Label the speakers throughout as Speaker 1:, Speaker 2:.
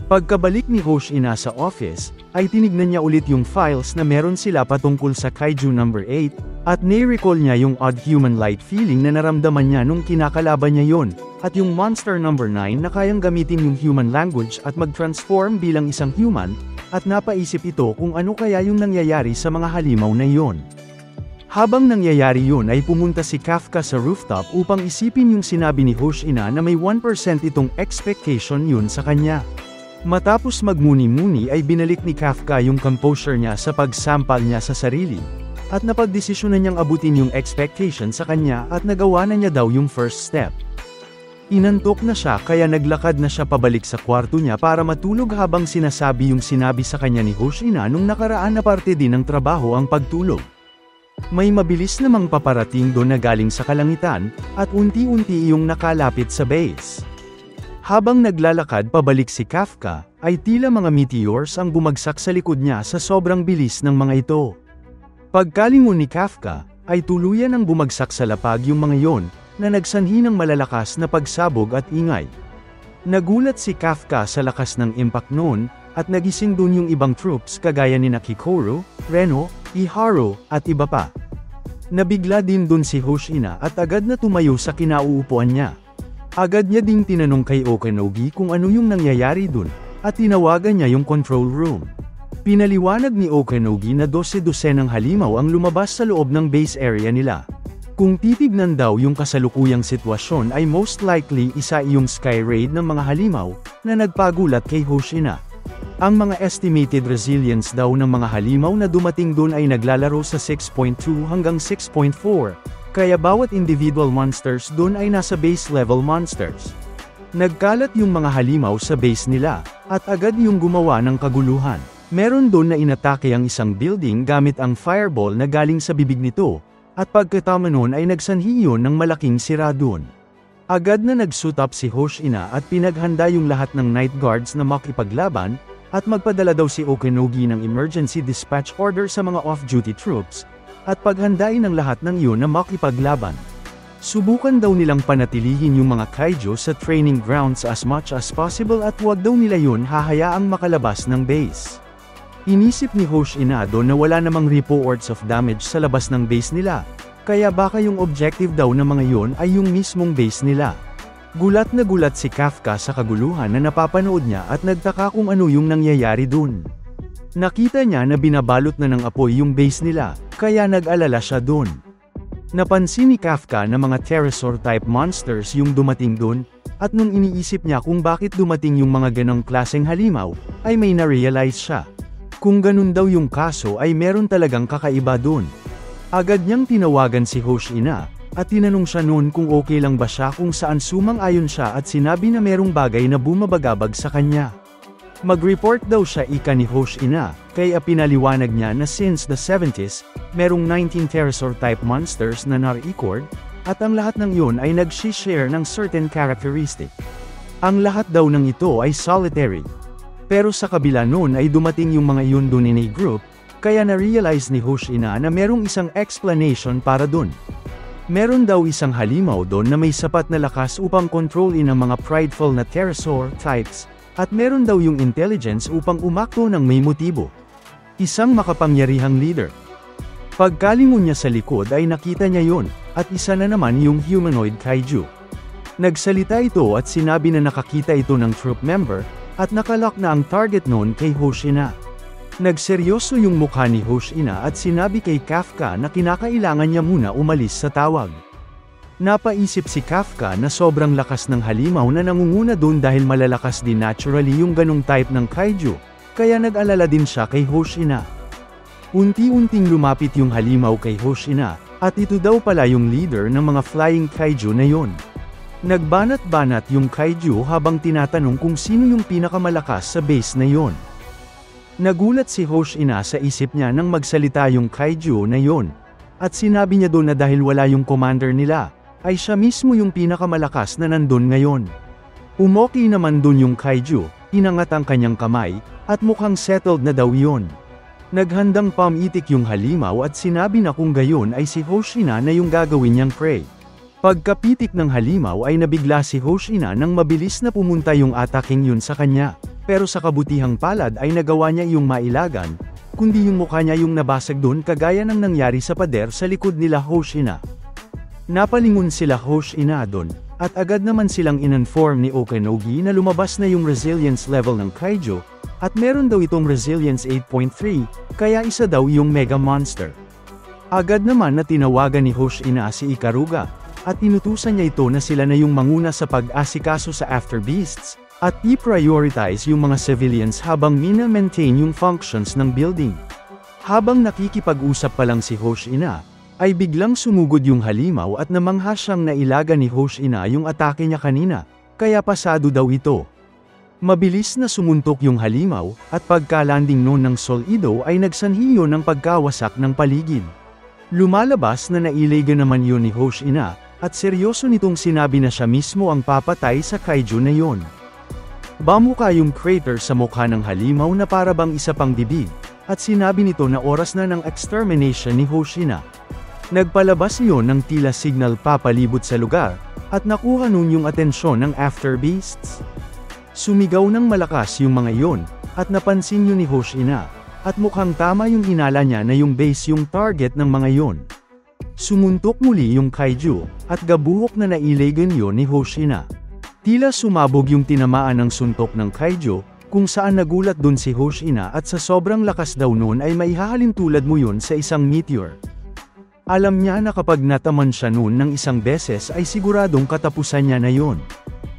Speaker 1: Pagkabalik ni Hoshina sa office, ay tinignan niya ulit yung files na meron sila patungkol sa Kaiju number 8, at nai-recall niya yung odd human-like feeling na naramdaman niya nung kinakalaban niya yon, at yung monster number 9 na kayang gamitin yung human language at mag-transform bilang isang human, at napaisip ito kung ano kaya yung nangyayari sa mga halimaw na yon. Habang nangyayari yun ay pumunta si Kafka sa rooftop upang isipin yung sinabi ni Hoshina na may 1% itong expectation yun sa kanya. Matapos magmuni-muni ay binalik ni Kafka yung composure niya sa pagsampal niya sa sarili, at napagdesisyonan niyang abutin yung expectation sa kanya at nagawa na niya daw yung first step. Inantok na siya kaya naglakad na siya pabalik sa kwarto niya para matulog habang sinasabi yung sinabi sa kanya ni Hoshina nung nakaraan na parte din ng trabaho ang pagtulog. May mabilis namang paparating doon na galing sa kalangitan, at unti-unti yung nakalapit sa base. Habang naglalakad pabalik si Kafka, ay tila mga meteors ang bumagsak sa likod niya sa sobrang bilis ng mga ito. Pagkalingon ni Kafka, ay tuluyan ang bumagsak sa lapag yung mga yon, na nagsanhi ng malalakas na pagsabog at ingay. Nagulat si Kafka sa lakas ng impact noon, at nagising dun yung ibang troops kagaya ni Kikoru, Reno, Iharo, at iba pa. Nabigla din dun si Hoshina at agad na tumayo sa kinauupuan niya. Agad niya ding tinanong kay Okanogi kung ano yung nangyayari dun, at tinawagan niya yung control room. Pinaliwanag ni Okanogi na 12 ng halimaw ang lumabas sa loob ng base area nila. Kung titignan daw yung kasalukuyang sitwasyon ay most likely isa yung sky raid ng mga halimaw, na nagpagulat kay Hoshina. Ang mga estimated resilience daw ng mga halimaw na dumating dun ay naglalaro sa 6.2 hanggang 6.4. Kaya bawat individual monsters dun ay nasa base level monsters. Nagkalat yung mga halimaw sa base nila, at agad yung gumawa ng kaguluhan. Meron dun na inatake ang isang building gamit ang fireball na galing sa bibig nito, at pagkatama nun ay nagsanhi yun ng malaking sira dun. Agad na nag-suit up si Hoshina at pinaghanda yung lahat ng night guards na makipaglaban, at magpadala daw si Okanogi ng emergency dispatch order sa mga off-duty troops, at paghandain ng lahat ng iyon na makipaglaban. Subukan daw nilang panatilihin yung mga kaiju sa training grounds as much as possible at huwag daw nila yun hahayaang makalabas ng base. Inisip ni Hoshina na wala namang reports of damage sa labas ng base nila, kaya baka yung objective daw ng mga yun ay yung mismong base nila. Gulat na gulat si Kafka sa kaguluhan na napapanood niya at nagtaka kung ano yung nangyayari dun. Nakita niya na binabalot na ng apoy yung base nila, kaya nag-alala siya dun. Napansin ni Kafka na mga pterosaur-type monsters yung dumating dun, at nung iniisip niya kung bakit dumating yung mga ganong klaseng halimaw, ay may na-realize siya. Kung ganun daw yung kaso ay meron talagang kakaiba dun. Agad niyang tinawagan si Hoshina, at tinanong siya noon kung okay lang ba siya kung saan sumang-ayon siya at sinabi na merong bagay na bumabagabag sa kanya. Mag-report daw siya ika ni Hoshina, kaya pinaliwanag niya na since the 70s, merong 19 pterosaur-type monsters na na-record, at ang lahat ng yun ay nag-share ng certain characteristic. Ang lahat daw ng ito ay solitary. Pero sa kabila nun ay dumating yung mga yun dun in a group, kaya na-realize ni Hoshina na merong isang explanation para dun. Meron daw isang halimaw doon na may sapat na lakas upang kontrolin ang mga prideful na pterosaur types, at meron daw yung intelligence upang umakto ng may motibo. Isang makapangyarihang leader. Pagkalingon niya sa likod ay nakita niya yon, at isa na naman yung humanoid kaiju. Nagsalita ito at sinabi na nakakita ito ng troop member, at nakalock na ang target noon kay Hoshina. Nagseryoso yung mukha ni Hoshina at sinabi kay Kafka na kinakailangan niya muna umalis sa tawag. Napaisip si Kafka na sobrang lakas ng halimaw na nangunguna doon dahil malalakas din naturally yung ganong type ng kaiju, kaya nag-alala din siya kay Hoshina. Unti-unting lumapit yung halimaw kay Hoshina, at ito daw pala yung leader ng mga flying kaiju na yon. Nagbanat-banat yung kaiju habang tinatanong kung sino yung pinakamalakas sa base na yon. Nagulat si Hoshina sa isip niya nang magsalita yung kaiju na yon, at sinabi niya doon na dahil wala yung commander nila, ay siya mismo yung pinakamalakas na nandun ngayon. Umoki naman dun yung kaiju, inangat ang kanyang kamay, at mukhang settled na daw yon. Naghandang pamitik yung halimaw at sinabi na kung gayon ay si Hoshina na yung gagawin niyang prey. Pagkapitik ng halimaw ay nabigla si Hoshina nang mabilis na pumunta yung ataking yun sa kanya. pero sa kabutihang palad ay nagawa niya iyong mailagan, kundi yung mukha niya yung nabasag doon kagaya ng nangyari sa pader sa likod nila Hoshina. Napalingon sila Hoshina doon, at agad naman silang in-inform ni Okanogi na lumabas na yung resilience level ng Kaijo, at meron daw itong resilience 8.3, kaya isa daw yung mega monster. Agad naman na tinawagan ni Hoshina si Ikaruga, at inutusan niya ito na sila na yung manguna sa pag-asikaso sa After Beasts, at i-prioritize yung mga civilians habang mina-maintain yung functions ng building. Habang nakikipag-usap pa lang si Hoshina, ay biglang sumugod yung halimaw at namangha siyang nailaga ni Hoshina yung atake niya kanina, kaya pasado daw ito. Mabilis na sumuntok yung halimaw, at pagka-landing noon ng Solido ay nagsanhi yun ng pagkawasak ng paligid. Lumalabas na nailaga naman yun ni Hoshina, at seryoso nitong sinabi na siya mismo ang papatay sa kaiju na yun. Bamuka yung crater sa mukha ng halimaw na para bang isa pang bibig, at sinabi nito na oras na ng extermination ni Hoshina. Nagpalabas iyon ng tila signal papalibot sa lugar, at nakuha nun yung atensyon ng After Beasts. Sumigaw ng malakas yung mga iyon, at napansin yun ni Hoshina, at mukhang tama yung hinala niya na yung base yung target ng mga iyon. Sumuntok muli yung kaiju, at gabuhok na nailagan yun ni Hoshina. Tila sumabog yung tinamaan ng suntok ng kaiju, kung saan nagulat dun si Hoshina at sa sobrang lakas daw nun ay maihahalin tulad mo yun sa isang meteor. Alam niya na kapag nataman siya noon ng isang beses ay siguradong katapusan niya na yon.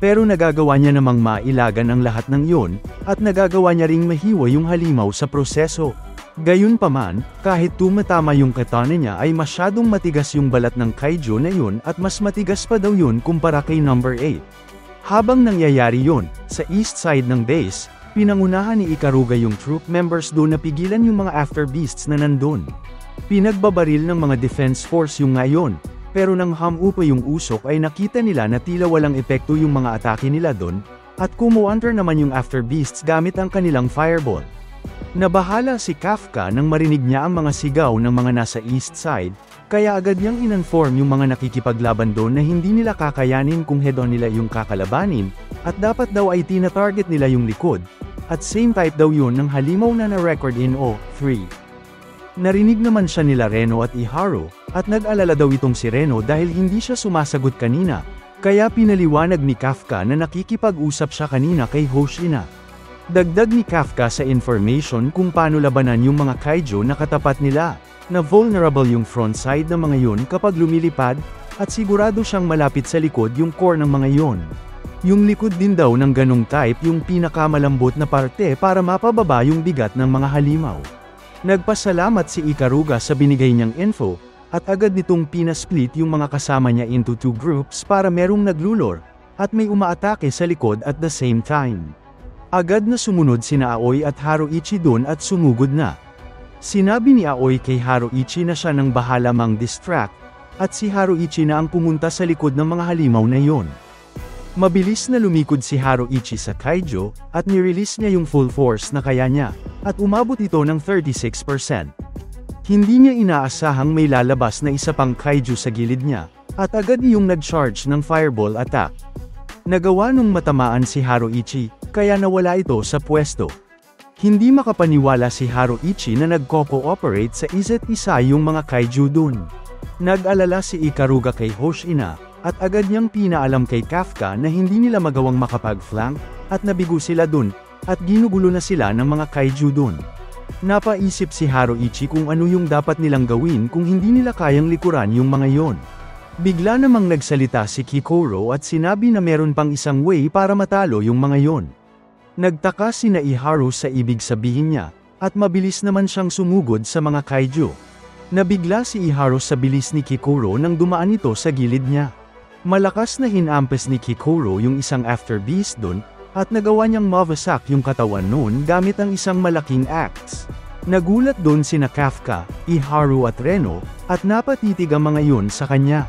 Speaker 1: Pero nagagawa niya namang mailagan ang lahat ng yon, at nagagawa niya ring mahiwa yung halimaw sa proseso. Gayunpaman, kahit tumatama yung katana niya ay masyadong matigas yung balat ng kaiju na yun at mas matigas pa daw yun kumpara kay number 8. Habang nangyayari yon, sa east side ng base, pinangunahan ni Ikaruga yung troop members doon na pigilan yung mga After Beasts na nandun. Pinagbabaril ng mga defense force yung ngayon, pero nang hamupa yung usok ay nakita nila na tila walang epekto yung mga atake nila doon, at kumuanter naman yung After Beasts gamit ang kanilang fireball. Nabahala si Kafka nang marinig niya ang mga sigaw ng mga nasa east side, kaya agad niyang in-inform yung mga nakikipaglaban doon na hindi nila kakayanin kung head-on nila yung kakalabanin, at dapat daw ay tina-target nila yung likod, at same type daw yun ng halimaw na na-record in O3. Narinig naman siya nila Reno at Iharu, at nag-alala daw itong si Reno dahil hindi siya sumasagot kanina, kaya pinaliwanag ni Kafka na nakikipag-usap siya kanina kay Hoshina. Dagdag ni Kafka sa information kung paano labanan yung mga kaiju na katapat nila, na vulnerable yung front side ng mga yun kapag lumilipad, at sigurado siyang malapit sa likod yung core ng mga yun. Yung likod din daw ng ganong type yung pinakamalambot na parte para mapababa yung bigat ng mga halimaw. Nagpasalamat si Ikaruga sa binigay niyang info, at agad nitong pinasplit yung mga kasama niya into 2 groups para merong naglulor, at may umaatake sa likod at the same time. Agad na sumunod sina Aoi at Haruichi doon at sumugod na. Sinabi ni Aoi kay Haruichi na siya nang bahala mang distract, at si Haruichi na ang pumunta sa likod ng mga halimaw na yon. Mabilis na lumikod si Haruichi sa kaiju, at nirelease niya yung full force na kaya niya, at umabot ito ng 36%. Hindi niya inaasahang may lalabas na isa pang kaiju sa gilid niya, at agad yung nag-charge ng fireball attack. Nagawa nung matamaan si Haruichi, kaya nawala ito sa pwesto. Hindi makapaniwala si Haruichi na nagko-cooperate sa isa't isa yung mga kaiju dun. Nag-alala si Ikaruga kay Hoshina, at agad niyang pinaalam kay Kafka na hindi nila magawang makapag-flank, at nabigo sila dun, at ginugulo na sila ng mga kaiju dun. Napaisip si Haruichi kung ano yung dapat nilang gawin kung hindi nila kayang likuran yung mga yon. Bigla namang nagsalita si Kikoro at sinabi na meron pang isang way para matalo yung mga yon. Nagtaka sina Iharu sa ibig sabihin niya, at mabilis naman siyang sumugod sa mga kaiju. Nabigla si Iharu sa bilis ni Kikoro nang dumaan ito sa gilid niya. Malakas na hinampes ni Kikoro yung isang After Beast dun, at nagawa niyang mawasak yung katawan noon gamit ang isang malaking axe. Nagulat doon sina Kafka, Iharu at Reno, at napatitig ang mga yun sa kanya.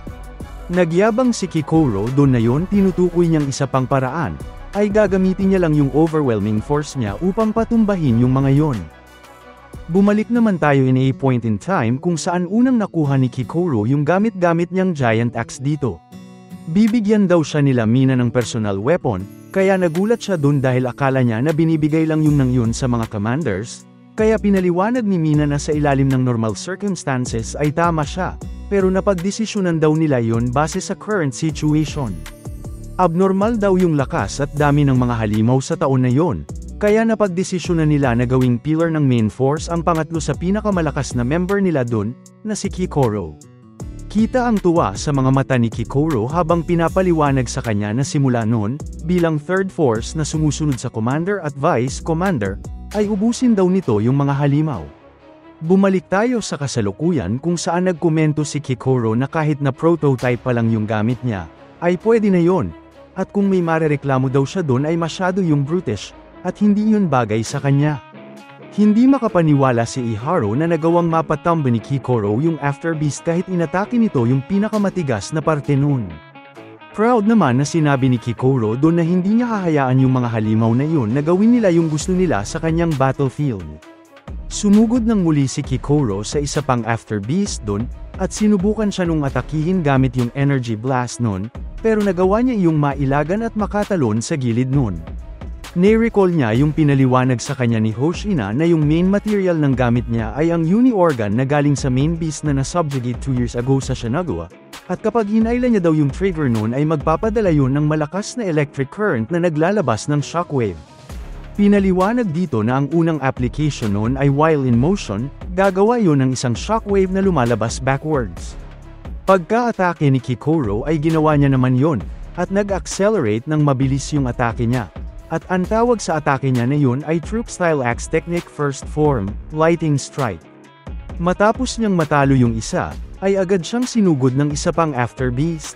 Speaker 1: Nagyabang si Kikoro doon na yun tinutukoy niyang isa pang paraan, ay gagamitin niya lang yung overwhelming force niya upang patumbahin yung mga yon. Bumalik naman tayo in a point in time kung saan unang nakuha ni Kikoro yung gamit-gamit niyang giant axe dito. Bibigyan daw siya nila Mina ng personal weapon, Kaya nagulat siya dun dahil akala niya na binibigay lang yung nang yun sa mga commanders, kaya pinaliwanag ni Mina na sa ilalim ng normal circumstances ay tama siya, pero napagdesisyonan daw nila yun base sa current situation. Abnormal daw yung lakas at dami ng mga halimaw sa taon na yon, kaya napagdesisyonan nila na gawing pillar ng main force ang pangatlo sa pinakamalakas na member nila dun, na si Kikoro. Kita ang tuwa sa mga mata ni Kikoro habang pinapaliwanag sa kanya na simula noon, bilang third force na sumusunod sa commander at vice commander, ay ubusin daw nito yung mga halimaw. Bumalik tayo sa kasalukuyan kung saan nagkomento si Kikoro na kahit na prototype pa lang yung gamit niya, ay pwede na yon, at kung may marereklamo daw siya doon ay masyado yung brutish, at hindi yun bagay sa kanya. Hindi makapaniwala si Iharo na nagawang mapatamba ni Kikoro yung After Beast kahit inatake nito yung pinakamatigas na parte nun. Proud naman na sinabi ni Kikoro doon na hindi niya hahayaan yung mga halimaw na yun na gawin nila yung gusto nila sa kanyang battlefield. Sumugod ng muli si Kikoro sa isa pang After Beast doon, at sinubukan siya nung atakihin gamit yung Energy Blast nun, pero nagawa niya yung mailagan at makatalon sa gilid nun. Ni-recall niya yung pinaliwanag sa kanya ni Hoshina na yung main material ng gamit niya ay ang uni-organ na galing sa main beast na nasubjugate 2 years ago sa Shanagua, at kapag hinaila niya daw yung trigger nun ay magpapadala yun ng malakas na electric current na naglalabas ng shockwave. Pinaliwanag dito na ang unang application nun ay while in motion, gagawa yun ng isang shockwave na lumalabas backwards. Pagka-atake ni Kikoro ay ginawa niya naman yun, at nag-accelerate ng mabilis yung atake niya. At ang tawag sa atake niya na yun ay Troop Style Axe Technique First Form, Lightning Strike. Matapos niyang matalo yung isa, ay agad siyang sinugod ng isa pang After Beast.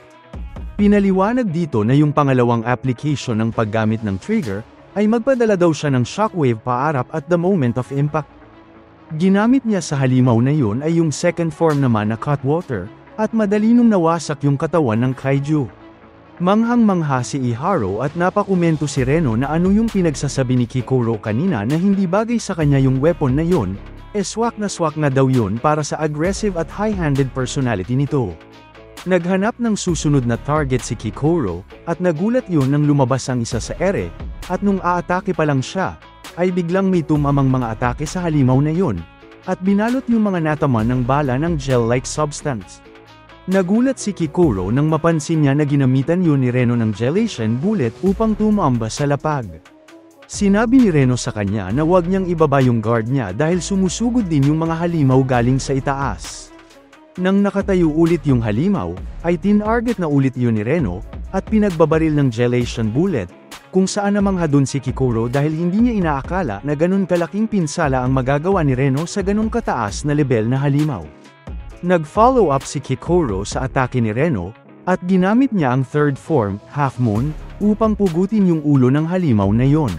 Speaker 1: Pinaliwanag dito na yung pangalawang application ng paggamit ng trigger, ay magpadala daw siya ng shockwave paarap at the moment of impact. Ginamit niya sa halimaw na yun ay yung second form naman na Cutwater, at madali nung nawasak yung katawan ng kaiju. Manghang-mangha si Iharo at napakomento si Reno na ano yung pinagsasabi ni Kikoro kanina na hindi bagay sa kanya yung weapon na yun, swak na daw yun para sa aggressive at high-handed personality nito. Naghanap ng susunod na target si Kikoro, at nagulat yun nang lumabas ang isa sa ere, at nung aatake pa lang siya, ay biglang may tumamang mga atake sa halimaw na yun, at binalot yung mga nataman ng bala ng gel-like substance. Nagulat si Kikoro nang mapansin niya na ginamitan yun ni Reno ng gelation bullet upang tumamba sa lapag. Sinabi ni Reno sa kanya na huwag niyang ibaba yung guard niya dahil sumusugod din yung mga halimaw galing sa itaas. Nang nakatayo ulit yung halimaw, ay tinarget na ulit yun ni Reno, at pinagbabaril ng gelation bullet, kung saan namangha dun si Kikoro dahil hindi niya inaakala na ganun kalaking pinsala ang magagawa ni Reno sa ganung kataas na level na halimaw. Nag-follow up si Kikoro sa atake ni Reno, at ginamit niya ang third form, Half Moon, upang pugutin yung ulo ng halimaw na yon.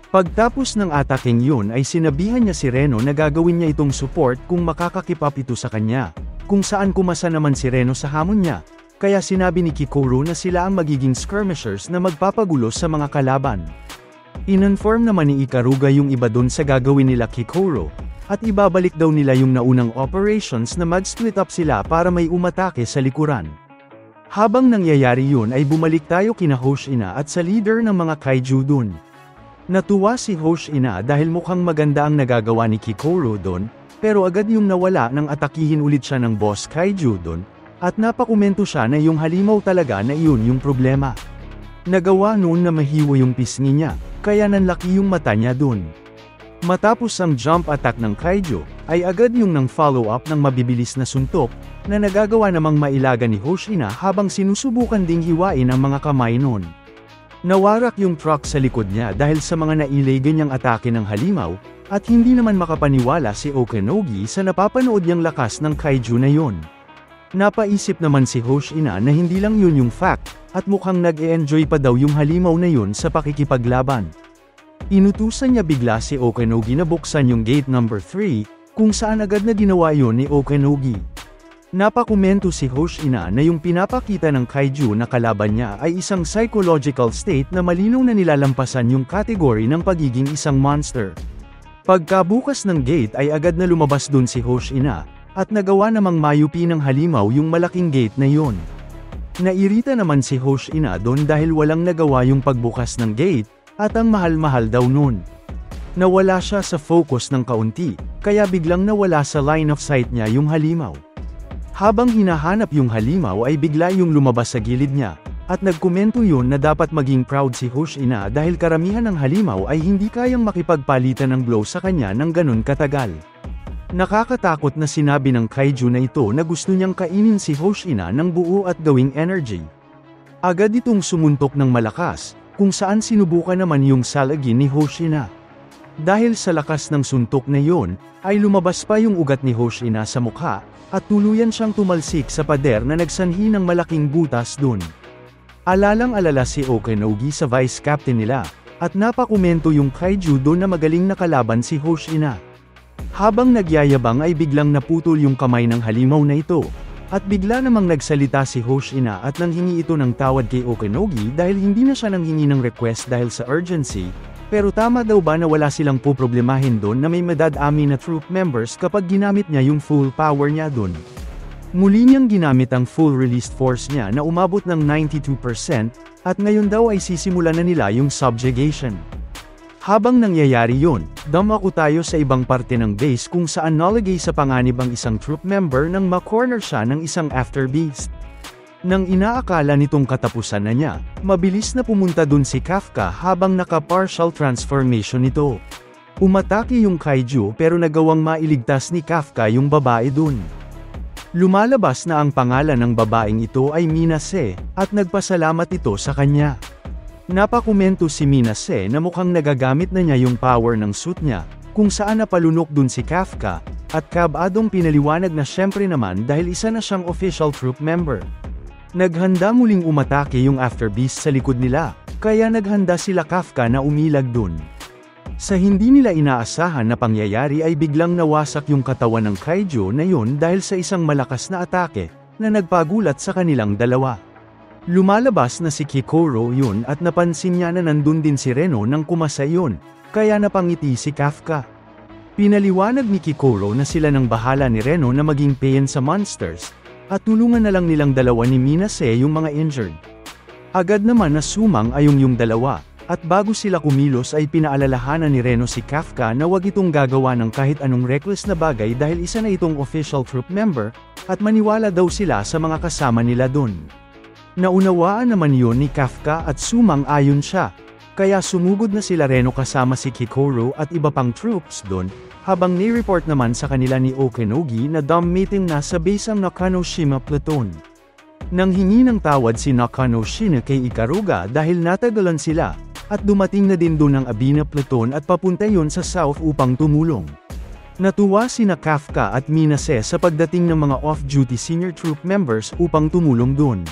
Speaker 1: Pagtapos ng ataking yun ay sinabihan niya si Reno na gagawin niya itong support kung makakakip up ito sa kanya, kung saan kumasa naman si Reno sa hamon niya, kaya sinabi ni Kikoro na sila ang magiging skirmishers na magpapagulo sa mga kalaban. Ininform naman ni Ikaruga yung iba dun sa gagawin nila Kikoro, at ibabalik daw nila yung naunang operations na mag-split up sila para may umatake sa likuran. Habang nangyayari yun ay bumalik tayo kina Hoshina at sa leader ng mga kaiju dun. Natuwa si Hoshina dahil mukhang maganda ang nagagawa ni Kikoro dun, pero agad yung nawala nang atakihin ulit siya ng boss kaiju dun, at napakomento siya na yung halimaw talaga na iyon yung problema. Nagawa noon na mahiwa yung pisngi niya, kaya nanlaki yung mata niya dun. Matapos ang jump attack ng kaiju, ay agad yung nang follow up ng mabibilis na suntok, na nagagawa namang mailaga ni Hoshina habang sinusubukan ding hiwain ang mga kamay nun. Nawarak yung truck sa likod niya dahil sa mga nailagan niyang atake ng halimaw, at hindi naman makapaniwala si Okanogi sa napapanood niyang lakas ng kaiju na yon. Napaisip naman si Hoshina na hindi lang yun yung fact, at mukhang nag-e-enjoy pa daw yung halimaw na yun sa pakikipaglaban. Inutusan niya bigla si Okanogi na buksan yung gate number 3, kung saan agad na ginawa yon ni Okanogi. Napakomento si Hoshina na yung pinapakita ng kaiju na kalaban niya ay isang psychological state na malinaw na nilalampasan yung kategory ng pagiging isang monster. Pagkabukas ng gate ay agad na lumabas dun si Hoshina, at nagawa namang mayupi ng halimaw yung malaking gate na yon. Nairita naman si Hoshina doon dahil walang nagawa yung pagbukas ng gate, at ang mahal-mahal daw nun. Nawala siya sa focus ng kaunti, kaya biglang nawala sa line of sight niya yung halimaw. Habang hinahanap yung halimaw ay bigla yung lumabas sa gilid niya, at nagkomento yun na dapat maging proud si Hoshina dahil karamihan ng halimaw ay hindi kayang makipagpalitan ng blow sa kanya ng ganun katagal. Nakakatakot na sinabi ng kaiju na ito na gusto niyang kainin si Hoshina ng buo at gawing energy. Agad itong sumuntok ng malakas, kung saan sinubukan naman yung salagin ni Hoshina. Dahil sa lakas ng suntok na yun, ay lumabas pa yung ugat ni Hoshina sa mukha, at tuluyan siyang tumalsik sa pader na nagsanhi ng malaking butas dun. Alalang-alala si Okanogi sa vice captain nila, at napakomento yung kaiju doon na magaling nakalaban si Hoshina. Habang nagyayabang ay biglang naputol yung kamay ng halimaw na ito, at bigla namang nagsalita si Hoshina at nanghingi ito ng tawad kay Okanogi dahil hindi na siya nanghingi ng request dahil sa urgency, pero tama daw ba na wala silang poproblemahin doon na may madadami na troop members kapag ginamit niya yung full power niya doon. Muli niyang ginamit ang full released force niya na umabot ng 92%, at ngayon daw ay sisimula na nila yung subjugation. Habang nangyayari yun, dumako tayo sa ibang parte ng base kung saan nalagay sa panganib ang isang troop member nang ma-corner siya ng isang after beast. Nang inaakala nitong katapusan na niya, mabilis na pumunta dun si Kafka habang naka-partial transformation ito. Umatake yung kaiju pero nagawang mailigtas ni Kafka yung babae dun. Lumalabas na ang pangalan ng babaeng ito ay Minase, at nagpasalamat ito sa kanya. Napakomento si Minase na mukhang nagagamit na niya yung power ng suit niya, kung saan napalunok dun si Kafka, at kabadong pinaliwanag na syempre naman dahil isa na siyang official troop member. Naghanda muling umatake yung afterbeast sa likod nila, kaya naghanda sila Kafka na umilag dun. Sa hindi nila inaasahan na pangyayari ay biglang nawasak yung katawan ng kaiju na yun dahil sa isang malakas na atake, na nagpagulat sa kanilang dalawa. Lumalabas na si Kikoro yun at napansin niya na nandun din si Reno nang kumasa yun, kaya napangiti si Kafka. Pinaliwanag ni Kikoro na sila nang bahala ni Reno na maging payan sa monsters, at tulungan na lang nilang dalawa ni Minase yung mga injured. Agad naman na sumang-ayong yung dalawa, at bago sila kumilos ay pinaalalahanan ni Reno si Kafka na wag itong gagawa ng kahit anong reckless na bagay dahil isa na itong official troop member, at maniwala daw sila sa mga kasama nila dun. Naunawaan naman yun ni Kafka at sumang-ayon siya, kaya sumugod na sila Reno kasama si Kikoro at iba pang troops dun, habang ni-report naman sa kanila ni Okanogi na dumb meeting na sa base ang Nakanoshima Platoon. Nang hingi ng tawad si Nakanoshima kay Ikaruga dahil natagalan sila, at dumating na din dun ang Abina Platoon at papunta yun sa south upang tumulong. Natuwa sina Kafka at Minase sa pagdating ng mga off-duty senior troop members upang tumulong dun.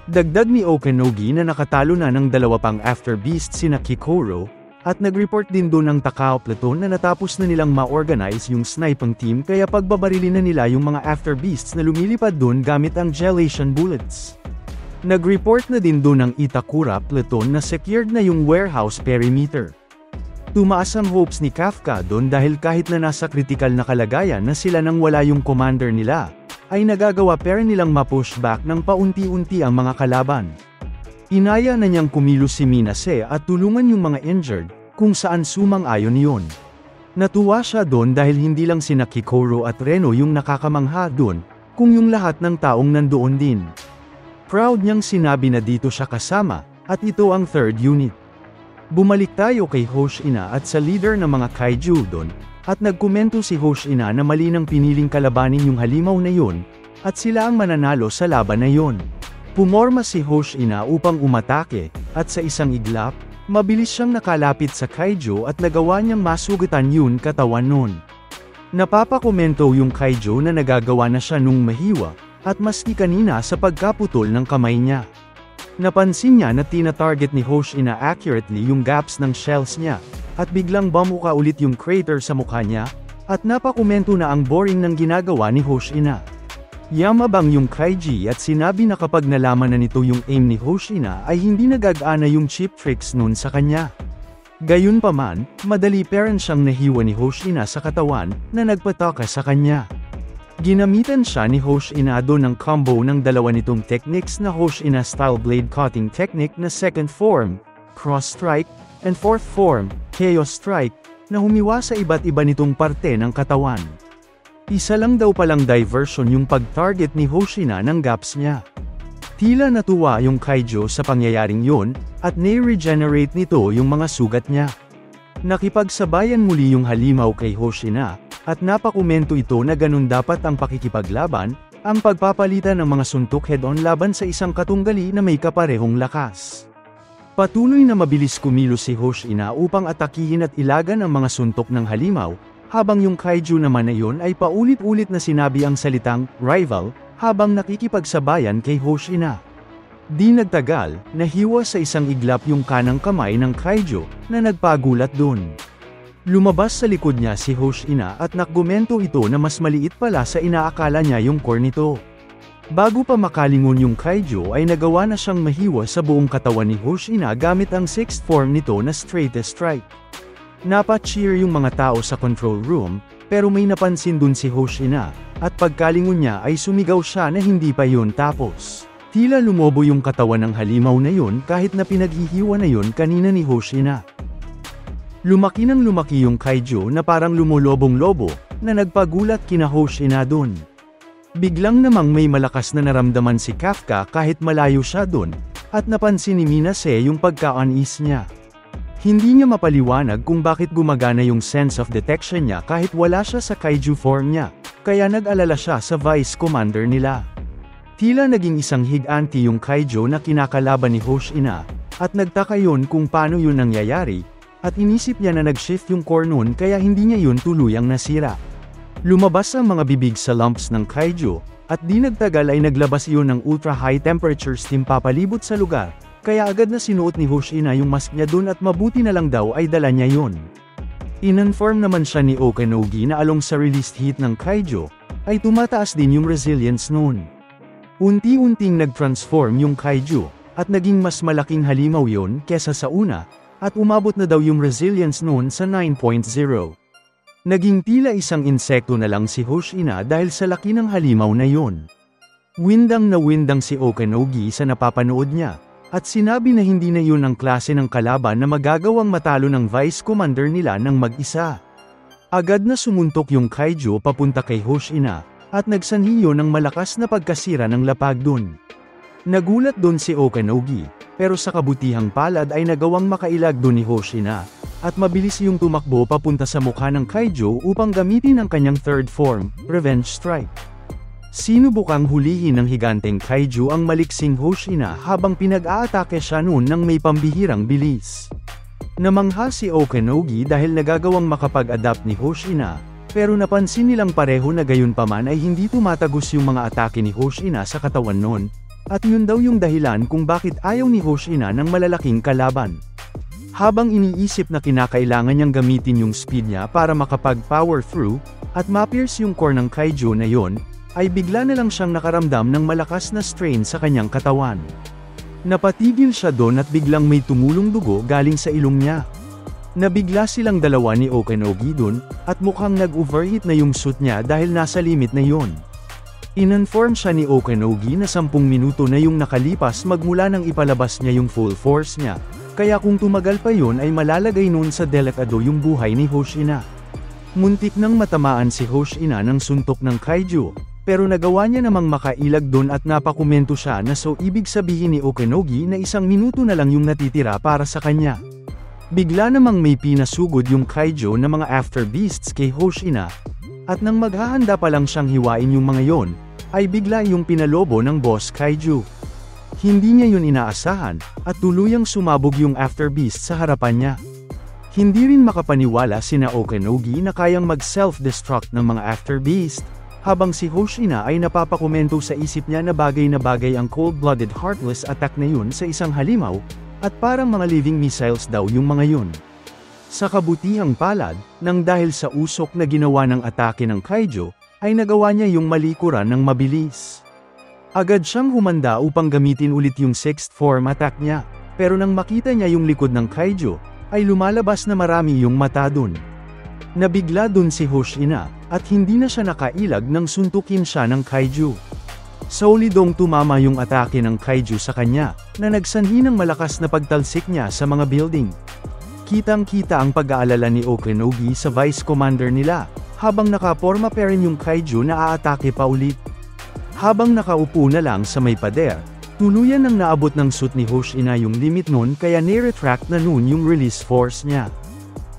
Speaker 1: Dagdag ni Okanogi na nakatalo na ng dalawa pang afterbeast sina Kikoro, at nag-report din doon ang Takao Platoon na natapos na nilang ma-organize yung sniping team kaya pagbabarilin na nila yung mga afterbeasts na lumilipad doon gamit ang gelation bullets. Nag-report na din doon ang Itakura Platoon na secured na yung warehouse perimeter. Tumaas ang hopes ni Kafka doon dahil kahit na nasa critical na kalagayan na sila nang wala yung commander nila, ay nagagawa pero nilang ma-pushback ng paunti-unti ang mga kalaban. Inaya na niyang kumilos si Minase at tulungan yung mga injured, kung saan sumang-ayon yun. Natuwa siya doon dahil hindi lang sina Kikoro at Reno yung nakakamangha doon, kung yung lahat ng taong nandoon din. Proud niyang sinabi na dito siya kasama, at ito ang third unit. Bumalik tayo kay Hoshina at sa leader ng mga kaiju doon, at nagkomento si Hoshina na mali nang piniling kalabanin yung halimaw na yun, at sila ang mananalo sa laban na yun. Pumorma si Hoshina upang umatake, at sa isang iglap, mabilis siyang nakalapit sa kaiju at nagawa niyang masugatan yun katawan nun. Napapakomento yung kaiju na nagagawa na siya nung mahiwa, at maski kanina sa pagkaputol ng kamay niya. Napansin niya na tina-target ni Hoshina accurately yung gaps ng shells niya, at biglang bumuka ulit yung crater sa mukha niya, at napakomento na ang boring ng ginagawa ni Hoshina. Yamabang yung kaiji at sinabi na kapag nalaman na nito yung aim ni Hoshina ay hindi nagagana yung cheap tricks nun sa kanya. Gayunpaman, madali pa rin siyang nahiwa ni Hoshina sa katawan, na nagpataka sa kanya. Ginamitan siya ni Hoshina doon ng combo ng dalawa nitong techniques na Hoshina style blade cutting technique na second form, cross strike, and fourth form, chaos strike, na humiwa sa iba't iba nitong parte ng katawan. Isa lang daw palang diversion yung pag-target ni Hoshina ng gaps niya. Tila natuwa yung Kaijo sa pangyayaring yun, at na-regenerate nito yung mga sugat niya. Nakipagsabayan muli yung halimaw kay Hoshina, at napakomento ito na ganun dapat ang pakikipaglaban, ang pagpapalitan ng mga suntok head-on laban sa isang katunggali na may kaparehong lakas. Patuloy na mabilis kumilos si Hoshina upang atakihin at ilagan ang mga suntok ng halimaw, habang yung Kaiju naman na yun ay paulit-ulit na sinabi ang salitang rival, habang nakikipagsabayan kay Hoshina. Di nagtagal, nahiwa sa isang iglap yung kanang kamay ng Kaiju, na nagpagulat dun. Lumabas sa likod niya si Hoshina at nakgumento ito na mas maliit pala sa inaakala niya yung core nito. Bago pa makalingon yung Kaiju ay nagawa na siyang mahiwa sa buong katawan ni Hoshina gamit ang sixth form nito na straightest strike. Napa-cheer yung mga tao sa control room, pero may napansin dun si Hoshina, at pagkalingon niya ay sumigaw siya na hindi pa yun tapos. Tila lumobo yung katawan ng halimaw na yun kahit na pinaghihiwa na yun kanina ni Hoshina. Lumaki ng lumaki yung Kaiju na parang lumulobong-lobo, na nagpagulat kina Hoshina dun. Biglang namang may malakas na naramdaman si Kafka kahit malayo siya dun, at napansin ni Minase yung pagka-unease niya. Hindi niya mapaliwanag kung bakit gumagana yung sense of detection niya kahit wala siya sa Kaiju form niya, kaya nag-alala siya sa Vice Commander nila. Tila naging isang higanti yung Kaiju na kinakalaban ni Hoshina, at nagtaka yun kung paano yun nangyayari, at inisip niya na nag-shift yung core nun kaya hindi niya yun tuluyang nasira. Lumabas ang mga bibig sa lumps ng Kaiju, at di nagtagal ay naglabas iyon ng ultra-high temperature steam papalibot sa lugar, kaya agad na sinuot ni Hoshina yung mask niya dun at mabuti na lang daw ay dala niya yun. Ininform naman siya ni Okanogi na along sa released heat ng Kaiju, ay tumataas din yung resilience nun. Unti-unting nag-transform yung Kaiju, at naging mas malaking halimaw yun kesa sa una, at umabot na daw yung resilience noon sa 9.0. Naging tila isang insekto na lang si Hoshina dahil sa laki ng halimaw na yun. Windang na windang si Okanogi sa napapanood niya, at sinabi na hindi na yun ang klase ng kalaban na magagawang matalo ng Vice Commander nila ng mag-isa. Agad na sumuntok yung Kaiju papunta kay Hoshina, at nagsanhi yun ng malakas na pagkasira ng lapag dun. Nagulat dun si Okanogi, pero sa kabutihang palad ay nagawang makailag dun ni Hoshina, at mabilis yung tumakbo papunta sa mukha ng Kaiju upang gamitin ang kanyang third form, Revenge Strike. Sinubukang hulihin ng higanteng Kaiju ang maliksing Hoshina habang pinag-aatake siya noon ng may pambihirang bilis. Namangha si Okanogi dahil nagagawang makapag-adapt ni Hoshina, pero napansin nilang pareho na gayunpaman ay hindi tumatagos yung mga atake ni Hoshina sa katawan noon, at yun daw yung dahilan kung bakit ayaw ni Hoshina ng malalaking kalaban. Habang iniisip na kinakailangan niyang gamitin yung speed niya para makapag-power through, at ma-pierce yung core ng Kaiju na yon, ay bigla na lang siyang nakaramdam ng malakas na strain sa kanyang katawan. Napatigil siya doon at biglang may tumulong dugo galing sa ilong niya. Nabigla silang dalawa ni Okanogi doon, at mukhang nag-overheat na yung suit niya dahil nasa limit na yon. Ininform siya ni Okanogi na 10 minuto na yung nakalipas magmula nang ipalabas niya yung full force niya, kaya kung tumagal pa yun ay malalagay nun sa delikado yung buhay ni Hoshina. Muntik nang matamaan si Hoshina ng suntok ng Kaiju, pero nagawa niya namang makailag dun at napakomento siya na so ibig sabihin ni Okanogi na 1 minuto na lang yung natitira para sa kanya. Bigla namang may pinasugod yung Kaiju na mga after beasts kay Hoshina, at nang maghahanda pa lang siyang hiwain yung mga yon, ay bigla yung pinalobo ng boss Kaiju. Hindi niya yun inaasahan, at tuluyang sumabog yung afterbeast sa harapan niya. Hindi rin makapaniwala sina Okanogi na kayang mag-self-destruct ng mga afterbeast, habang si Hoshina ay napapakomento sa isip niya na bagay ang cold-blooded heartless attack na yun sa isang halimaw, at parang mga living missiles daw yung mga yun. Sa kabutihang palad, nang dahil sa usok na ginawa ng atake ng Kaiju, ay nagawa niya yung malikuran ng mabilis. Agad siyang humanda upang gamitin ulit yung sixth form attack niya, pero nang makita niya yung likod ng Kaiju, ay lumalabas na marami yung mata dun. Nabigla dun si Hoshina, at hindi na siya nakailag nang suntukin siya ng kaiju. Solidong tumama yung atake ng kaiju sa kanya, na nagsanhi ng malakas na pagtalsik niya sa mga building. Kitang-kita ang pag-aalala ni Okanogi sa Vice Commander nila, habang nakaporma pa rin yung kaiju na aatake pa ulit. Habang nakaupo na lang sa may pader, tuluyan nang naabot ng suit ni Hoshina yung limit nun kaya ni-retract na nun yung release force niya.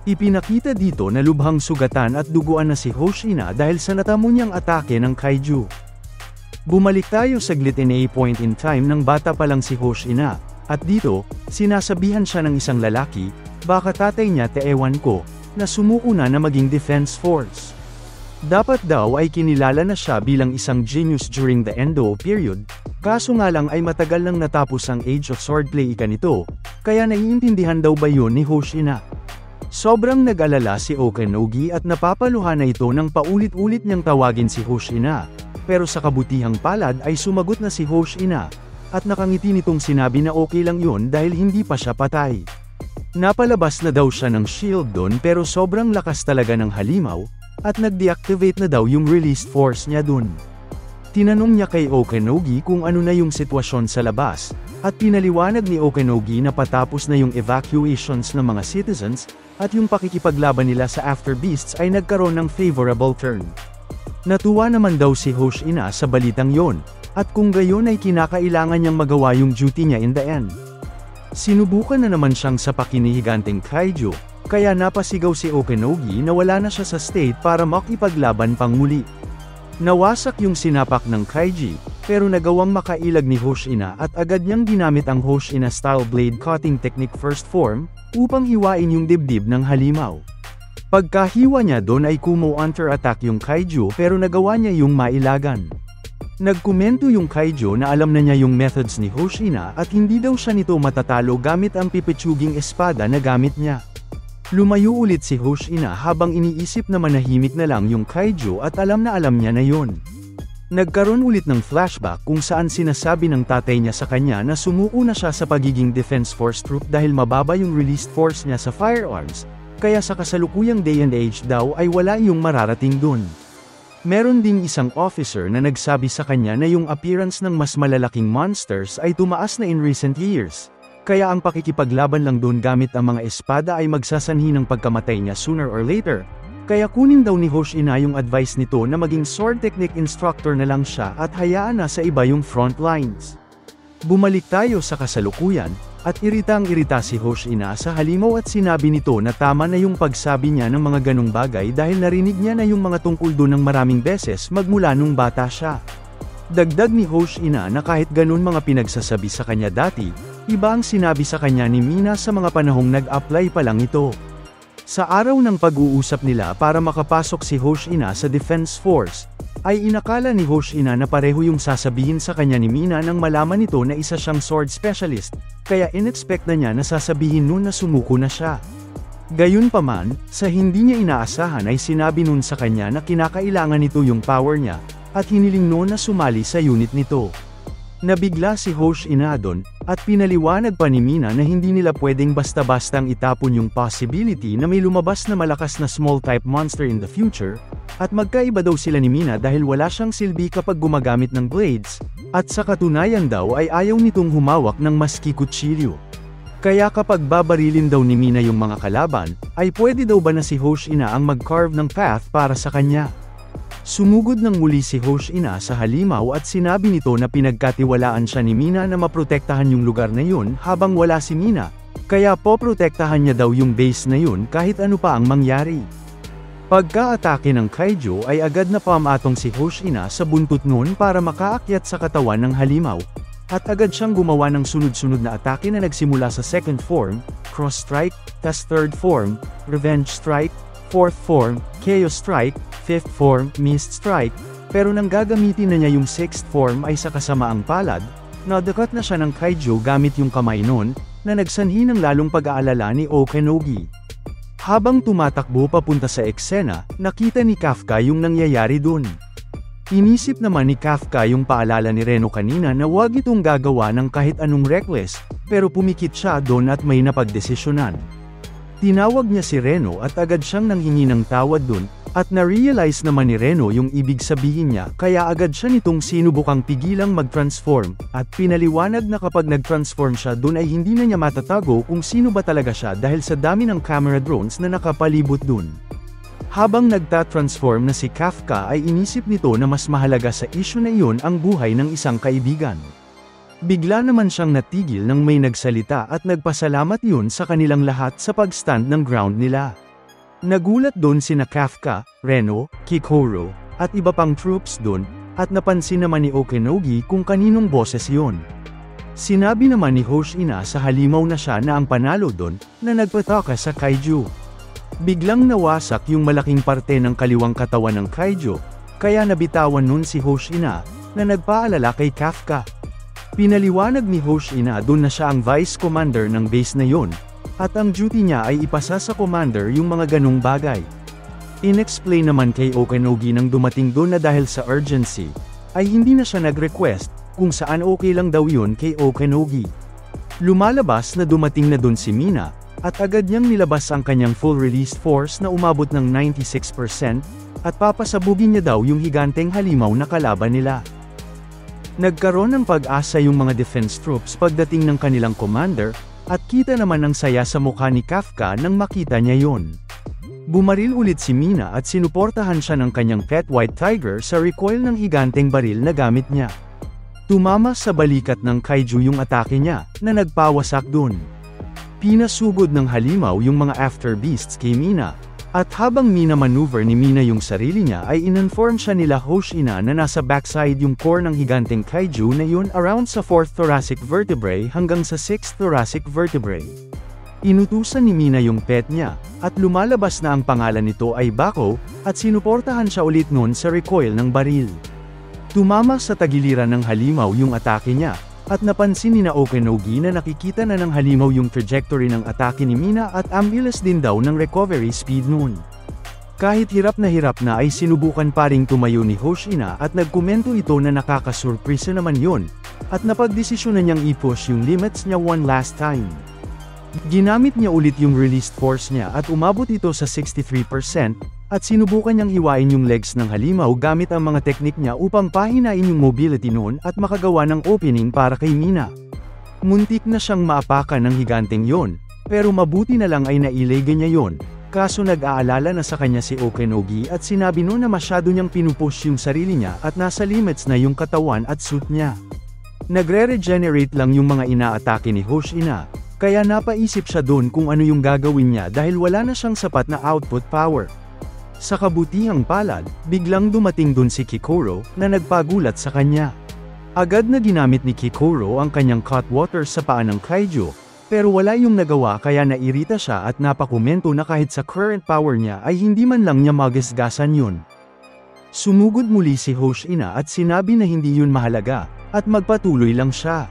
Speaker 1: Ipinakita dito na lubhang sugatan at duguan na si Hoshina dahil sa natamo niyang atake ng kaiju. Bumalik tayo saglit in a point in time nang bata pa lang si Hoshina, at dito, sinasabihan siya ng isang lalaki, baka tatay niya ewan ko, na sumuko na maging defense force. Dapat daw ay kinilala na siya bilang isang genius during the Endo period, kaso nga lang ay matagal nang natapos ang Age of Swordplay ika nito, kaya naiintindihan daw ba yun ni Hoshina? Sobrang nag-alala si Okanogi at napapaluhan na ito nang paulit-ulit niyang tawagin si Hoshina, pero sa kabutihang palad ay sumagot na si Hoshina, at nakangiti nitong sinabi na okay lang yun dahil hindi pa siya patay. Napalabas na daw siya ng shield doon pero sobrang lakas talaga ng halimaw, at nag-deactivate na daw yung released force niya dun. Tinanong niya kay Okanogi kung ano na yung sitwasyon sa labas, at pinaliwanag ni Okanogi na patapos na yung evacuations ng mga citizens, at yung pakikipaglaban nila sa After Beasts ay nagkaroon ng favorable turn. Natuwa naman daw si Hoshina sa balitang yon, at kung gayon ay kinakailangan niyang magawa yung duty niya in the end. Sinubukan na naman siyang sa pakinihiganteng kaiju, kaya napasigaw si Okanogi na wala na siya sa state para makipaglaban pang muli. Nawasak yung sinapak ng kaiji, pero nagawang makailag ni Hoshina at agad niyang ginamit ang Hoshina style blade cutting technique first form, upang hiwain yung dibdib ng halimaw. Pagkahiwa niya doon ay kumo-counter-attack yung kaiju pero nagawa niya yung mailagan. Nagkomento yung kaiju na alam na niya yung methods ni Hoshina at hindi daw siya nito matatalo gamit ang pipitsuging espada na gamit niya. Lumayo ulit si Hoshina habang iniisip na manahimik na lang yung kaiju at alam niya na yon. Nagkaroon ulit ng flashback kung saan sinasabi ng tatay niya sa kanya na sumuko na siya sa pagiging defense force troop dahil mababa yung released force niya sa firearms, kaya sa kasalukuyang day and age daw ay wala yung mararating dun. Meron ding isang officer na nagsabi sa kanya na yung appearance ng mas malalaking monsters ay tumaas na in recent years. Kaya ang pakikipaglaban lang doon gamit ang mga espada ay magsasanhi ng pagkamatay niya sooner or later. Kaya kunin daw ni Hoshina yung advice nito na maging sword technique instructor na lang siya at hayaan na sa iba yung front lines. Bumalik tayo sa kasalukuyan, at iritang-irita si Hoshina sa halimaw at sinabi nito na tama na yung pagsabi niya ng mga ganong bagay dahil narinig niya na yung mga tungkol doon ng maraming beses magmula nung bata siya. Dagdag ni Hoshina na kahit ganun mga pinagsasabi sa kanya dati, iba ang sinabi sa kanya ni Mina sa mga panahong nag-apply pa lang ito. Sa araw ng pag-uusap nila para makapasok si Hoshina sa Defense Force, ay inakala ni Hoshina na pareho yung sasabihin sa kanya ni Mina nang malaman nito na isa siyang sword specialist, kaya in-expect na niya na sasabihin nun na sumuko na siya. Gayunpaman, sa hindi niya inaasahan ay sinabi nun sa kanya na kinakailangan nito yung power niya, at hiniling nun na sumali sa unit nito. Nabigla si Hoshina doon, at pinaliwanag pa ni Mina na hindi nila pwedeng basta-bastang itapon yung possibility na may lumabas na malakas na small type monster in the future, at magkaiba daw sila ni Mina dahil wala siyang silbi kapag gumagamit ng blades, at sa katunayan daw ay ayaw nitong humawak ng maski kutsilyo. Kaya kapag babarilin daw ni Mina yung mga kalaban, ay pwede daw ba na si Hoshina ang mag-carve ng path para sa kanya? Sumugod ng muli si Hoshina sa halimaw at sinabi nito na pinagkatiwalaan siya ni Mina na maprotektahan yung lugar na yun habang wala si Mina, kaya poprotektahan niya daw yung base na yun kahit ano pa ang mangyari. Pagka-atake ng kaiju ay agad na pamatong si Hoshina sa buntot nun para makaakyat sa katawan ng halimaw, at agad siyang gumawa ng sunod-sunod na atake na nagsimula sa second form, cross strike, tas third form, revenge strike, fourth form, chaos strike, fifth form, mist strike, pero nang gagamitin na niya yung sixth form ay sa kasamaang palad, nadakat na siya ng kaiju gamit yung kamay nun, na nagsanhi ng lalong pag-aalala ni Okanogi. Habang tumatakbo papunta sa eksena, nakita ni Kafka yung nangyayari dun. Inisip naman ni Kafka yung paalala ni Reno kanina na huwag itong gagawa ng kahit anong reckless, pero pumikit siya doon at may napagdesisyonan. Tinawag niya si Reno at agad siyang nanghingi ng tawad dun, at na-realize naman ni Reno yung ibig sabihin niya kaya agad siya nitong sinubukang pigilang mag-transform, at pinaliwanag na kapag nag-transform siya dun ay hindi na niya matatago kung sino ba talaga siya dahil sa dami ng camera drones na nakapalibot dun. Habang nagta-transform na si Kafka ay inisip nito na mas mahalaga sa issue na iyon ang buhay ng isang kaibigan. Bigla naman siyang natigil nang may nagsalita at nagpasalamat yun sa kanilang lahat sa pag-stand ng ground nila. Nagulat doon sina Kafka, Reno, Kikoro, at iba pang troops doon, at napansin naman ni Okenogi kung kaninong boses yon. Sinabi naman ni Hoshina sa halimaw na siya na ang panalo doon, na nagpataka sa kaiju. Biglang nawasak yung malaking parte ng kaliwang katawan ng kaiju, kaya nabitawan nun si Hoshina, na nagpaalala kay Kafka. Pinaliwanag ni Hoshina doon na siya ang vice commander ng base na yon, at ang duty niya ay ipasa sa commander yung mga ganong bagay. In-explain naman kay Okenogi nang dumating doon na dahil sa urgency, ay hindi na siya nag-request, kung saan okay lang daw yun kay Okenogi. Lumalabas na dumating na doon si Mina, at agad niyang nilabas ang kanyang full released force na umabot ng 96%, at papasabugin niya daw yung higanteng halimaw na kalaban nila. Nagkaroon ng pag-asa yung mga defense troops pagdating ng kanilang commander, at kita naman ang saya sa mukha ni Kafka nang makita niya yon. Bumaril ulit si Mina at sinuportahan siya ng kanyang pet white tiger sa recoil ng higanteng baril na gamit niya. Tumama sa balikat ng kaiju yung atake niya, na nagpawasak dun. Pinasugod ng halimaw yung mga after beasts kay Mina, at habang mina-maneuver ni Mina yung sarili niya ay in-inform siya nila Hoshina na nasa backside yung core ng higanteng kaiju na yun around sa 4th thoracic vertebrae hanggang sa 6th thoracic vertebrae. Inutusan ni Mina yung pet niya, at lumalabas na ang pangalan nito ay Bako, at sinuportahan siya ulit nun sa recoil ng baril. Tumama sa tagiliran ng halimaw yung atake niya, at napansin ni Okenogi na nakikita na ng halimaw yung trajectory ng atake ni Mina at ambulas din daw ng recovery speed noon. Kahit hirap na ay sinubukan pa ring tumayo ni Hoshina at nagkomento ito na nakakasurpresa naman yun, at napagdesisyon na niyang i-push yung limits niya one last time. Ginamit niya ulit yung released force niya at umabot ito sa 63%, at sinubukan niyang hiwain yung legs ng halimaw gamit ang mga teknik niya upang pahinain yung mobility noon at makagawa ng opening para kay Mina. Muntik na siyang maapakan ng higanteng yon, pero mabuti na lang ay nailega niya yon, kaso nag-aalala na sa kanya si Okenogi at sinabi noon na masyado niyang pinupush yung sarili niya at nasa limits na yung katawan at suit niya. Nagre-regenerate lang yung mga inaatake ni Hoshina, kaya napaisip siya doon kung ano yung gagawin niya dahil wala na siyang sapat na output power. Sa kabutihang palad, biglang dumating dun si Kikoro, na nagpagulat sa kanya. Agad na ginamit ni Kikoro ang kanyang cutwater sa paa ng kaiju, pero wala yung nagawa kaya nairita siya at napakomento na kahit sa current power niya ay hindi man lang niya magasgasan yun. Sumugod muli si Hoshina at sinabi na hindi yun mahalaga, at magpatuloy lang siya.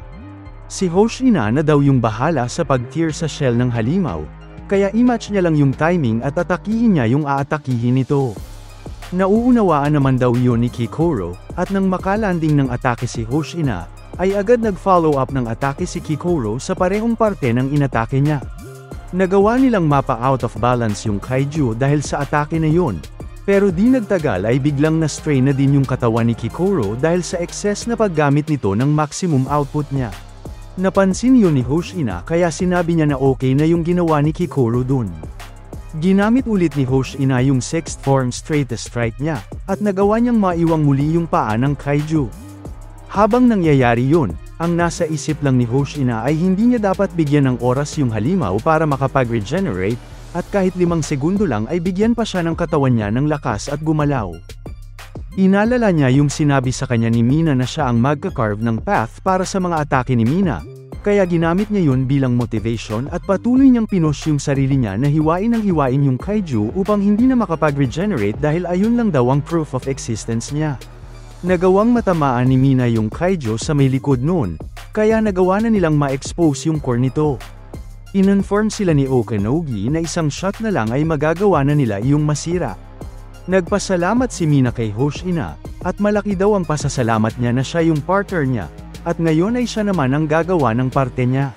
Speaker 1: Si Hoshina na daw yung bahala sa pag-tear sa shell ng halimaw, kaya i-match niya lang yung timing at atakihin niya yung aatakihin nito. Nauunawaan naman daw yun ni Kikoro, at nang makalanding ng atake si Hoshina, ay agad nag-follow up ng atake si Kikoro sa parehong parte ng inatake niya. Nagawa nilang mapa out of balance yung kaiju dahil sa atake na yun, pero di nagtagal ay biglang na-strain na din yung katawan ni Kikoro dahil sa excess na paggamit nito ng maximum output niya. Napansin yun ni Hoshina kaya sinabi niya na okay na yung ginawa ni Kikoro dun. Ginamit ulit ni Hoshina yung 6th form straightest strike niya, at nagawa niyang maiwang muli yung paa ng kaiju. Habang nangyayari yun, ang nasa isip lang ni Hoshina ay hindi niya dapat bigyan ng oras yung halimaw para makapag-regenerate, at kahit 5 segundo lang ay bigyan pa siya ng katawan niya ng lakas at gumalaw. Inalala niya yung sinabi sa kanya ni Mina na siya ang magka-carve ng path para sa mga atake ni Mina, kaya ginamit niya yun bilang motivation at patuloy niyang pinush yung sarili niya na hiwain yung kaiju upang hindi na makapag-regenerate dahil ayun lang daw ang proof of existence niya. Nagawang matamaan ni Mina yung kaiju sa may likod noon, kaya nagawa na nilang ma-expose yung core nito. In-inform sila ni Okenogi na isang shot na lang ay magagawa na nila yung masira. Nagpasalamat si Mina kay Hoshina, at malaki daw ang pasasalamat niya na siya yung partner niya, at ngayon ay siya naman ang gagawa ng parte niya.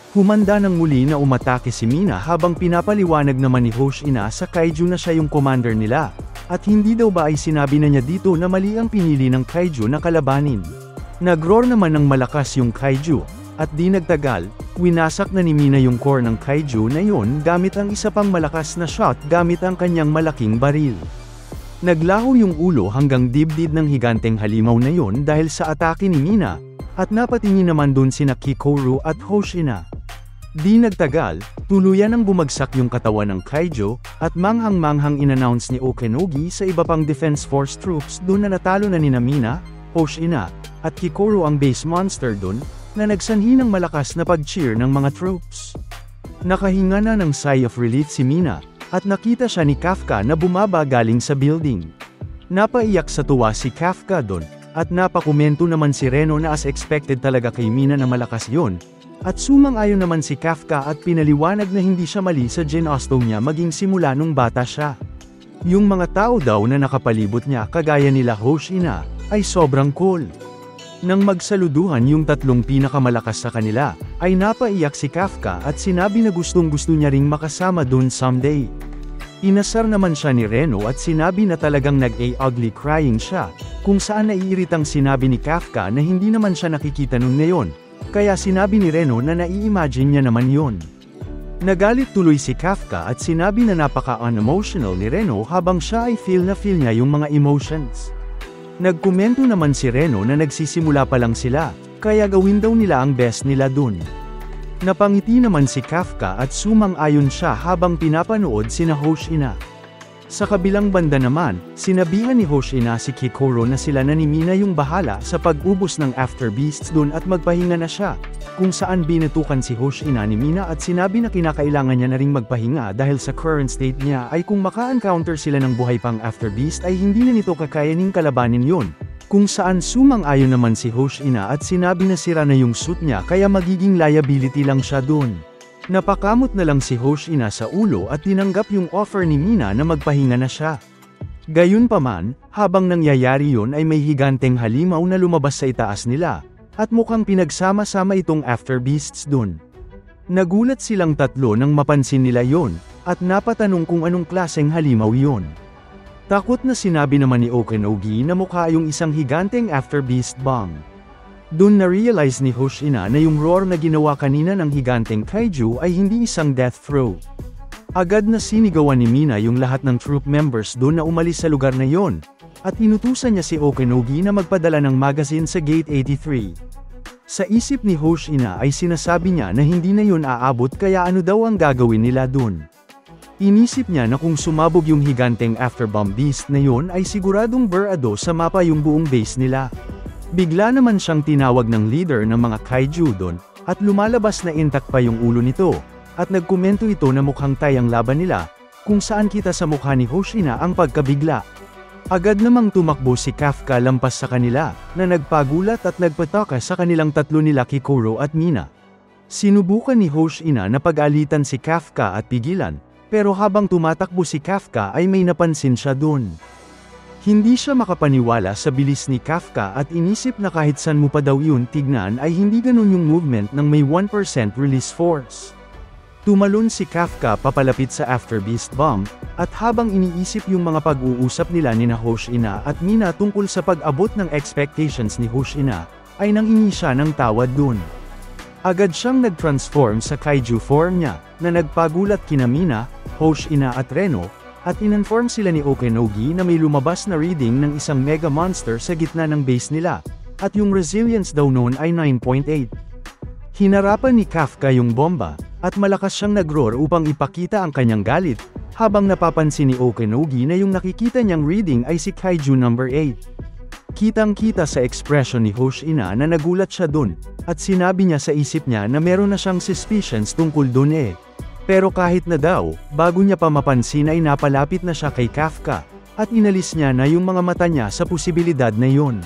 Speaker 1: Humanda ng muli na umatake si Mina habang pinapaliwanag naman ni Hoshina sa kaiju na siya yung commander nila, at hindi daw ba ay sinabi na niya dito na mali ang pinili ng kaiju na kalabanin. Nag-roar naman ng malakas yung kaiju, at di nagtagal, winasak na ni Mina yung core ng kaiju na yon gamit ang isa pang malakas na shot gamit ang kanyang malaking baril. Naglaho yung ulo hanggang dibdib ng higanteng halimaw na yon dahil sa atake ni Mina, at napatingin naman dun sina Kikoru at Hoshina. Di nagtagal, tuluyan ang bumagsak yung katawan ng kaiju, at manghang-manghang inannounce ni Okenogi sa iba pang Defense Force troops dun na natalo na ni Mina, Hoshina, at Kikoru ang base monster dun, na nagsanhi ng malakas na pag-cheer ng mga troops. Nakahinga na ng sigh of relief si Mina, at nakita siya ni Kafka na bumaba galing sa building. Napaiyak sa tuwa si Kafka dun, at napakomento naman si Reno na as expected talaga kay Mina na malakas yun. At sumang-ayon naman si Kafka at pinaliwanag na hindi siya mali sa ginusto niya maging simula nung bata siya. Yung mga tao daw na nakapalibot niya kagaya nila Hoshina, ay sobrang cool. Nang magsaluduhan yung tatlong pinakamalakas sa kanila, ay napaiyak si Kafka at sinabi na gustong-gusto niya ring makasama dun someday. Inasar naman siya ni Reno at sinabi na talagang nag-ugly crying siya, kung saan naiiritang sinabi ni Kafka na hindi naman siya nakikita nun ngayon. Kaya sinabi ni Reno na nai-imagine niya naman yon. Nagalit tuloy si Kafka at sinabi na napaka-unemotional ni Reno habang siya ay feel niya yung mga emotions. Nagkomento naman si Reno na nagsisimula pa lang sila, kaya gawin daw nila ang best nila dun. Napangiti naman si Kafka at sumang-ayon siya habang pinapanood sina Hoshina. Sa kabilang banda naman, sinabihan ni Hoshina si Kikoru na sila na ni Mina yung bahala sa pag-ubos ng After Beasts dun at magpahinga na siya, kung saan binatukan si Hoshina ni Mina at sinabi na kinakailangan niya na ring magpahinga dahil sa current state niya ay kung maka-encounter sila ng buhay pang After Beast ay hindi na nito kakayaning kalabanin yun, kung saan sumang-ayon naman si Hoshina at sinabi na sira na yung suit niya kaya magiging liability lang siya dun. Napakamot na lang si Hoshina sa ulo at tinanggap yung offer ni Mina na magpahinga na siya. Gayunpaman, habang nangyayari yun ay may higanteng halimaw na lumabas sa itaas nila, at mukhang pinagsama-sama itong After Beasts dun. Nagulat silang tatlo nang mapansin nila yon, at napatanong kung anong klaseng halimaw yon. Takot na sinabi naman ni Okenogi na mukha yung isang higanteng After Beast bomb. Doon na-realize ni Hoshina na yung roar na ginawa kanina ng higanteng kaiju ay hindi isang death throw. Agad na sinigawan ni Mina yung lahat ng troop members doon na umalis sa lugar na yon, at inutusan niya si Okenogi na magpadala ng magazine sa Gate 83. Sa isip ni Hoshina ay sinasabi niya na hindi na yun aabot kaya ano daw ang gagawin nila doon. Inisip niya na kung sumabog yung higanteng afterbomb beast na yon ay siguradong burado sa mapa yung buong base nila. Bigla naman siyang tinawag ng leader ng mga kaiju doon, at lumalabas na intact pa yung ulo nito, at nagkomento ito na mukhang tayang laban nila, kung saan kita sa mukha ni Hoshina ang pagkabigla. Agad namang tumakbo si Kafka lampas sa kanila, na nagpagulat at nagpataka sa kanilang tatlo nila Kikoru at Mina. Sinubukan ni Hoshina na pag-alitan si Kafka at pigilan, pero habang tumatakbo si Kafka ay may napansin siya doon. Hindi siya makapaniwala sa bilis ni Kafka at inisip na kahit saan mo pa daw yun tignan ay hindi ganun yung movement ng may 1% release force. Tumalon si Kafka papalapit sa After Beast bomb, at habang iniisip yung mga pag-uusap nila ni Hoshina at Mina tungkol sa pag-abot ng expectations ni Hoshina, ay nangingi siya ng tawad dun. Agad siyang nag-transform sa kaiju form niya, na nagpagulat kina Mina, Hoshina at Reno, at in-inform sila ni Okenogi na may lumabas na reading ng isang mega monster sa gitna ng base nila, at yung resilience daw noon ay 9.8. Hinarapan ni Kafka yung bomba, at malakas siyang nag-roar upang ipakita ang kanyang galit, habang napapansin ni Okenogi na yung nakikita niyang reading ay si Kaiju number 8. Kitang-kita sa expression ni Hoshina na nagulat siya dun, at sinabi niya sa isip niya na meron na siyang suspicions tungkol dun Pero kahit na daw, bago niya pa mapansin ay napalapit na siya kay Kafka, at inalis niya na yung mga mata niya sa posibilidad na yon.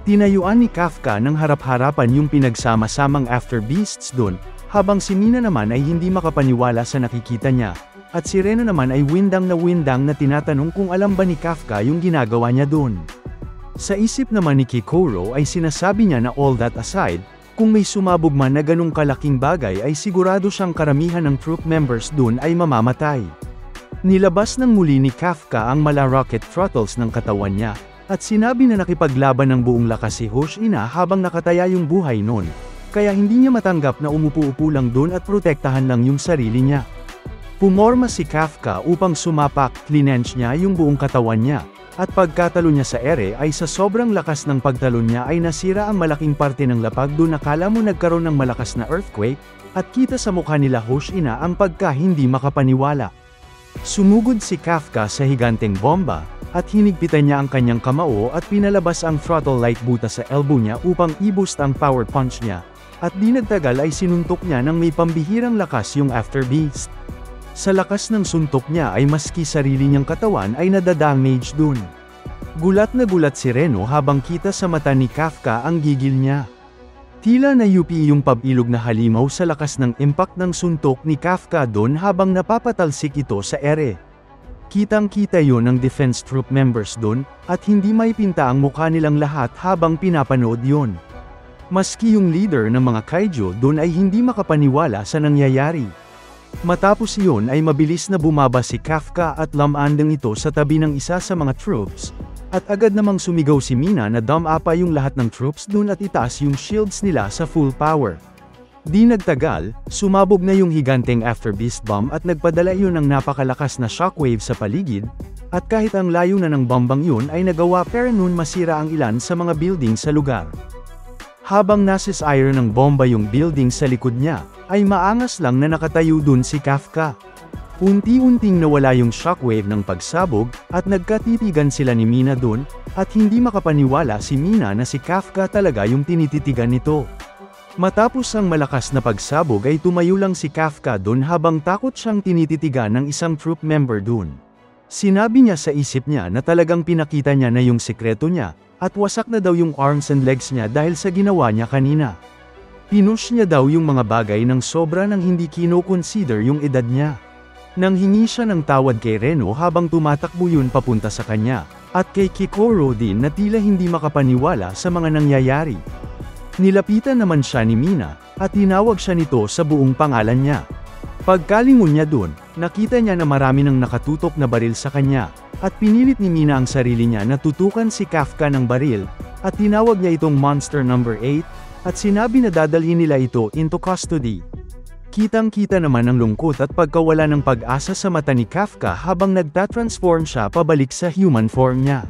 Speaker 1: Tinayuan ni Kafka ng harap-harapan yung pinagsama-samang After Beasts dun, habang si Mina naman ay hindi makapaniwala sa nakikita niya, at si Reno naman ay windang na tinatanong kung alam ba ni Kafka yung ginagawa niya dun. Sa isip naman ni Kikoru ay sinasabi niya na all that aside, Kung may sumabog man na ganong kalaking bagay ay sigurado siyang karamihan ng troop members dun ay mamamatay. Nilabas ng muli ni Kafka ang mala rocket throttles ng katawan niya, at sinabi na nakipaglaban ng buong lakas si Hoshina habang nakataya yung buhay nun, kaya hindi niya matanggap na umupo-upo lang dun at protektahan lang yung sarili niya. Pumorma si Kafka upang sumapak, clinch niya yung buong katawan niya, at pagkatalo niya sa ere ay sa sobrang lakas ng pagtalon niya ay nasira ang malaking parte ng lapag dun akala mo nagkaroon ng malakas na earthquake, at kita sa mukha nila Hoshina ang pagka hindi makapaniwala. Sumugod si Kafka sa higanteng bomba, at hinigpitan niya ang kanyang kamao at pinalabas ang throttle light butas sa elbow niya upang i-boost ang power punch niya, at di nagtagal ay sinuntok niya ng may pambihirang lakas yung After Beast. Sa lakas ng suntok niya ay maski sarili niyang katawan ay nadadamage dun. Gulat na gulat si Reno habang kita sa mata ni Kafka ang gigil niya. Tila na UP yung pabilog na halimaw sa lakas ng impact ng suntok ni Kafka dun habang napapatalsik ito sa ere. Kitang-kita yon ng defense troop members dun, at hindi may pinta ang mukha nilang lahat habang pinapanood yon. Maski yung leader ng mga kaiju dun ay hindi makapaniwala sa nangyayari. Matapos iyon ay mabilis na bumaba si Kafka at lamandang ito sa tabi ng isa sa mga troops, at agad namang sumigaw si Mina na dumapa yung lahat ng troops dun at itaas yung shields nila sa full power. Di nagtagal, sumabog na yung higanteng After Beast bomb at nagpadala iyon ng napakalakas na shockwave sa paligid, at kahit ang layo na ng bombang yun ay nagawa pero nun masira ang ilan sa mga building sa lugar. Habang nasisire ng bomba yung building sa likod niya, ay maangas lang na nakatayo dun si Kafka. Unti-unting nawala yung shockwave ng pagsabog, at nagkatitigan sila ni Mina dun, at hindi makapaniwala si Mina na si Kafka talaga yung tinititigan nito. Matapos ang malakas na pagsabog ay tumayo lang si Kafka dun habang takot siyang tinititigan ng isang troop member dun. Sinabi niya sa isip niya na talagang pinakita niya na yung sekreto niya, at wasak na daw yung arms and legs niya dahil sa ginawa niya kanina. Pinush niya daw yung mga bagay ng sobra nang hindi kino-consider yung edad niya. Nanghingi siya ng tawad kay Reno habang tumatakbo yun papunta sa kanya, at kay Kikoro din na tila hindi makapaniwala sa mga nangyayari. Nilapitan naman siya ni Mina, at tinawag siya nito sa buong pangalan niya. Pagkalingon niya dun, nakita niya na marami nang nakatutok na baril sa kanya, at pinilit ni Mina ang sarili niya na tutukan si Kafka ng baril, at tinawag niya itong Monster Number 8, at sinabi na dadalhin nila ito into custody. Kitang-kita naman ang lungkot at pagkawala ng pag-asa sa mata ni Kafka habang nagtatransform siya pabalik sa human form niya.